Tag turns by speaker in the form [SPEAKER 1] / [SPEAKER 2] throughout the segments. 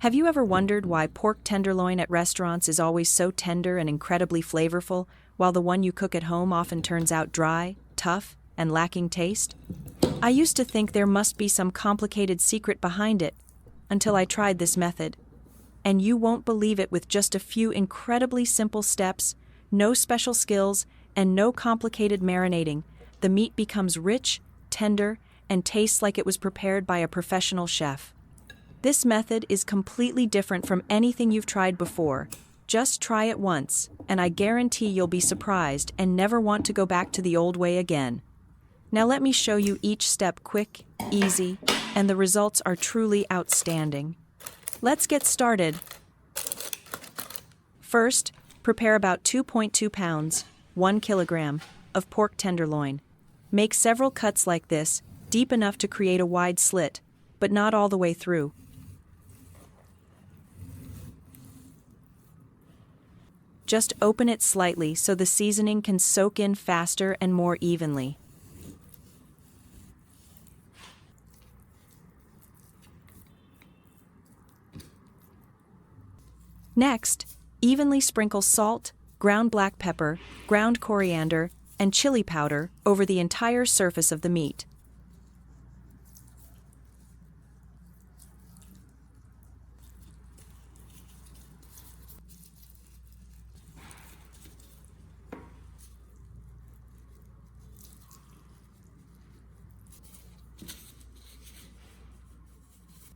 [SPEAKER 1] Have you ever wondered why pork tenderloin at restaurants is always so tender and incredibly flavorful, while the one you cook at home often turns out dry, tough, and lacking taste? I used to think there must be some complicated secret behind it, until I tried this method. And you won't believe it, with just a few incredibly simple steps, no special skills, and no complicated marinating, the meat becomes rich, tender, and tastes like it was prepared by a professional chef. This method is completely different from anything you've tried before. Just try it once, and I guarantee you'll be surprised and never want to go back to the old way again. Now let me show you each step quick, easy, and the results are truly outstanding. Let's get started. First, prepare about 2.2 pounds, 1 kilogram, of pork tenderloin. Make several cuts like this, deep enough to create a wide slit, but not all the way through. Just open it slightly so the seasoning can soak in faster and more evenly. Next, evenly sprinkle salt, ground black pepper, ground coriander, and chili powder over the entire surface of the meat.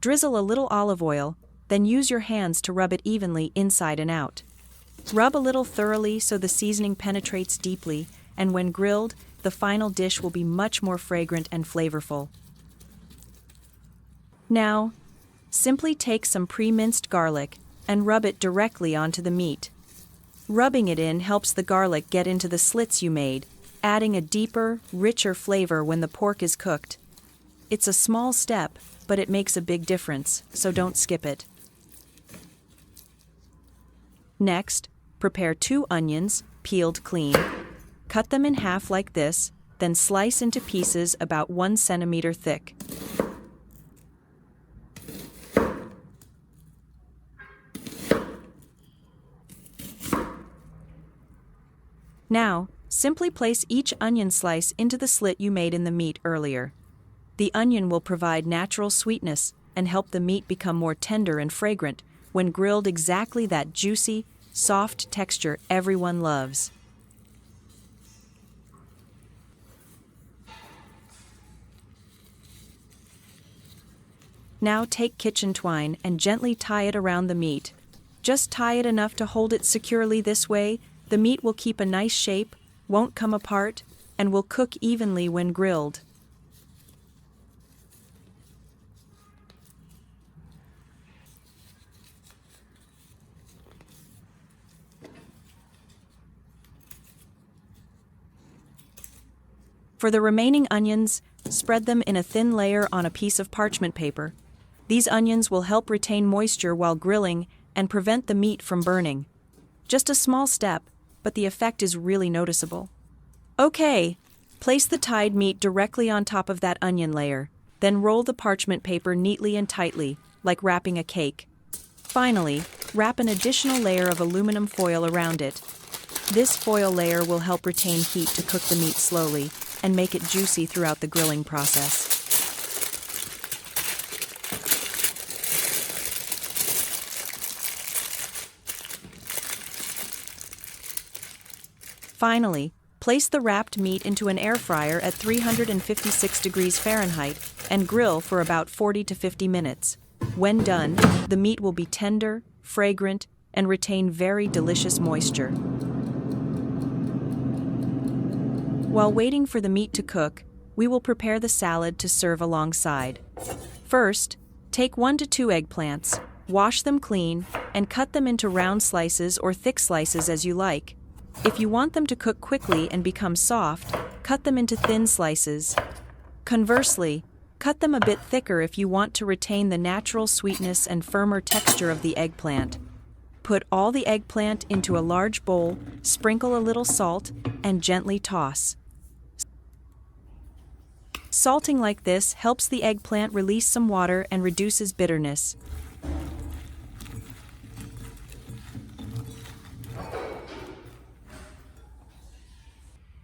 [SPEAKER 1] Drizzle a little olive oil, then use your hands to rub it evenly inside and out. Rub a little thoroughly so the seasoning penetrates deeply, and when grilled, the final dish will be much more fragrant and flavorful. Now, simply take some pre-minced garlic and rub it directly onto the meat. Rubbing it in helps the garlic get into the slits you made, adding a deeper, richer flavor when the pork is cooked. It's a small step, but it makes a big difference, so don't skip it. Next, prepare 2 onions, peeled clean. Cut them in half like this, then slice into pieces about 1 centimeter thick. Now, simply place each onion slice into the slit you made in the meat earlier. The onion will provide natural sweetness and help the meat become more tender and fragrant when grilled, exactly that juicy, soft texture everyone loves. Now take kitchen twine and gently tie it around the meat. Just tie it enough to hold it securely. This way, the meat will keep a nice shape, won't come apart, and will cook evenly when grilled. For the remaining onions, spread them in a thin layer on a piece of parchment paper. These onions will help retain moisture while grilling and prevent the meat from burning. Just a small step, but the effect is really noticeable. Okay, place the tied meat directly on top of that onion layer, then roll the parchment paper neatly and tightly, like wrapping a cake. Finally, wrap an additional layer of aluminum foil around it. This foil layer will help retain heat to cook the meat slowly and make it juicy throughout the grilling process. Finally, place the wrapped meat into an air fryer at 356 degrees Fahrenheit and grill for about 40 to 50 minutes. When done, the meat will be tender, fragrant, and retain very delicious moisture. While waiting for the meat to cook, we will prepare the salad to serve alongside. First, take 1 to 2 eggplants, wash them clean, and cut them into round slices or thick slices as you like. If you want them to cook quickly and become soft, cut them into thin slices. Conversely, cut them a bit thicker if you want to retain the natural sweetness and firmer texture of the eggplant. Put all the eggplant into a large bowl, sprinkle a little salt, and gently toss. Salting like this helps the eggplant release some water and reduces bitterness.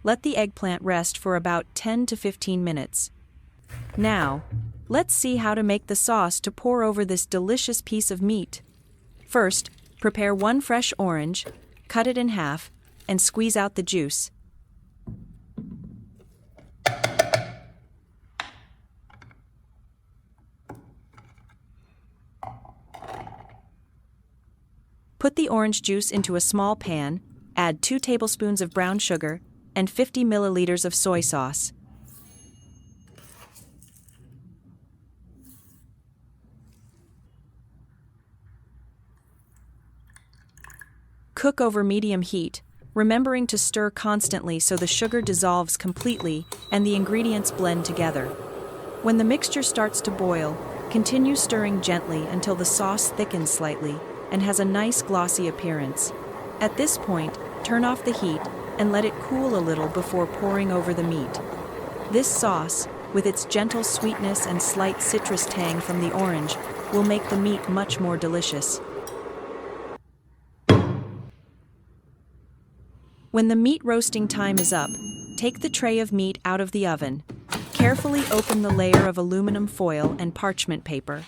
[SPEAKER 1] let the eggplant rest for about 10 to 15 minutes. Now, let's see how to make the sauce to pour over this delicious piece of meat. First, prepare 1 fresh orange, cut it in half, and squeeze out the juice. Put the orange juice into a small pan, add 2 tablespoons of brown sugar, and 50 milliliters of soy sauce. Cook over medium heat, remembering to stir constantly so the sugar dissolves completely and the ingredients blend together. When the mixture starts to boil, continue stirring gently until the sauce thickens slightly and has a nice glossy appearance. At this point, turn off the heat and let it cool a little before pouring over the meat. This sauce, with its gentle sweetness and slight citrus tang from the orange, will make the meat much more delicious. When the meat roasting time is up, take the tray of meat out of the oven. Carefully open the layer of aluminum foil and parchment paper.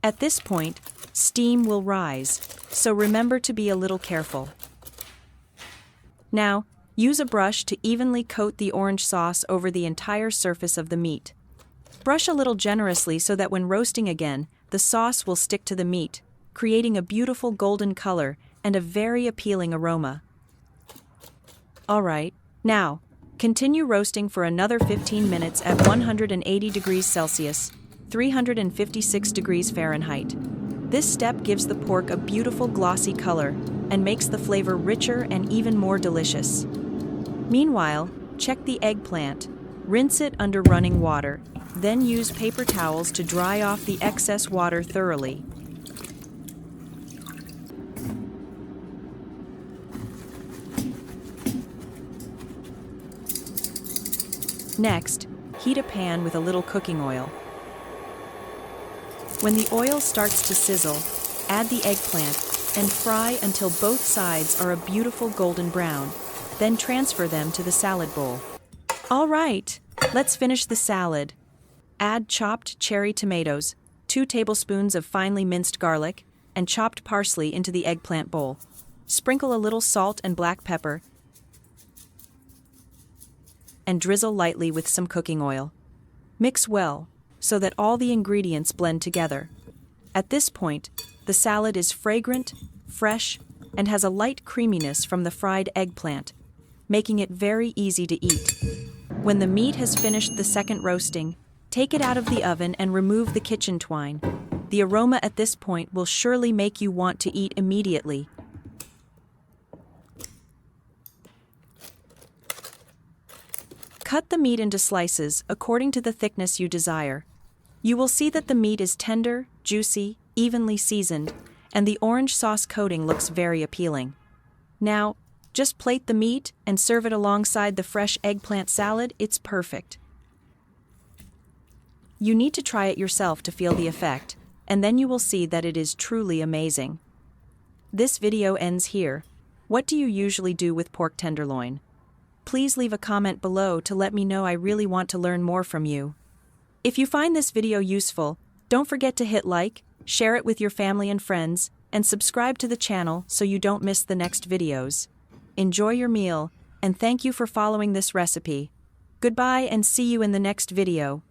[SPEAKER 1] At this point, steam will rise, so remember to be a little careful. Now, use a brush to evenly coat the orange sauce over the entire surface of the meat. Brush a little generously so that when roasting again, the sauce will stick to the meat, creating a beautiful golden color and a very appealing aroma. Alright, now, continue roasting for another 15 minutes at 180 degrees Celsius, 356 degrees Fahrenheit. This step gives the pork a beautiful glossy color and makes the flavor richer and even more delicious. Meanwhile, check the eggplant. Rinse it under running water, then use paper towels to dry off the excess water thoroughly. Next, heat a pan with a little cooking oil. When the oil starts to sizzle, add the eggplant and fry until both sides are a beautiful golden brown. Then transfer them to the salad bowl. All right, let's finish the salad. Add chopped cherry tomatoes, 2 tablespoons of finely minced garlic, and chopped parsley into the eggplant bowl. Sprinkle a little salt and black pepper, and drizzle lightly with some cooking oil. Mix well, so that all the ingredients blend together. At this point, the salad is fragrant, fresh, and has a light creaminess from the fried eggplant, making it very easy to eat. When the meat has finished the second roasting, take it out of the oven and remove the kitchen twine. The aroma at this point will surely make you want to eat immediately. Cut the meat into slices according to the thickness you desire. You will see that the meat is tender, juicy, evenly seasoned, and the orange sauce coating looks very appealing. Now, just plate the meat and serve it alongside the fresh eggplant salad. It's perfect. You need to try it yourself to feel the effect, and then you will see that it is truly amazing. This video ends here. What do you usually do with pork tenderloin? Please leave a comment below to let me know. I really want to learn more from you. If you find this video useful, don't forget to hit like, share it with your family and friends, and subscribe to the channel so you don't miss the next videos. Enjoy your meal, and thank you for following this recipe. Goodbye and see you in the next video.